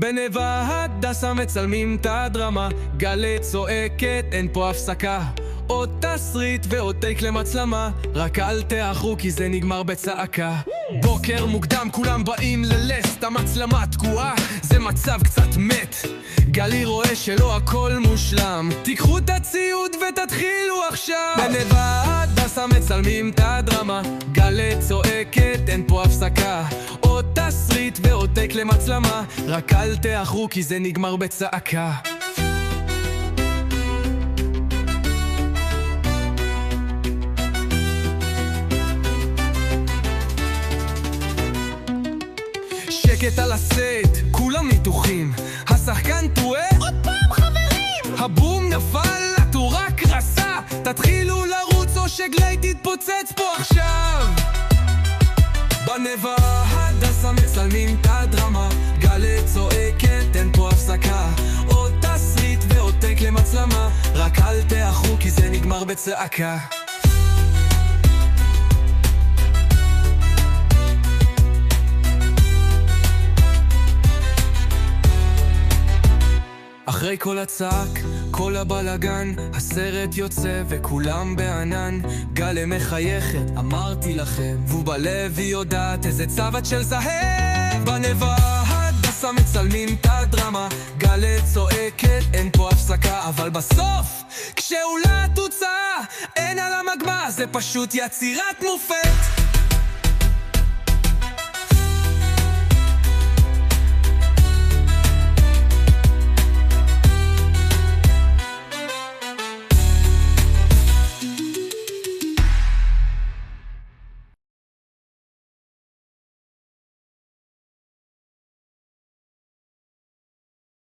בנבע הדסה מצלמים את הדרמה, גלית צועקת, אין פה הפסקה. עוד תסריט ועוד טייק למצלמה, רק אל תאחרו כי זה נגמר בצעקה. בוקר מוקדם כולם באים ללסט, המצלמה תקועה, זה מצב קצת מת. גלי רואה שלא הכל מושלם, תיקחו את הציוד ותתחילו עכשיו. בנבע הדסה מצלמים את הדרמה, גלית צועקת, אין פה הפסקה. עוד תסריט ועוד טייק למצלמה, רק אל תאחרו כי זה נגמר בצעקה. שקט על הסט, כולם ניתוחים, השחקן טועה, עוד פעם חברים! הבום נפל, התאורה קרסה, תתחילו לרוץ או שגלית תתפוצץ פה עכשיו. בנבע הדסה מצלמים את הדרמה, גלית צועקת, אין פה הפסקה. עוד תסריט ועוד טייק למצלמה, רק אל תאחרו כי זה נגמר בצעקה. אחרי כל הצעק, כל הבלגן, הסרט יוצא וכולם בענן. גלי מחייכת, אמרתי לכם, ובלב היא יודעת איזה צוות של זהב. בנבע הדסה מצלמים את הדרמה, גלית צועקת, אין פה הפסקה. אבל בסוף, כשעולה התוצאה, אין על המגמה, זה פשוט יצירת מופת.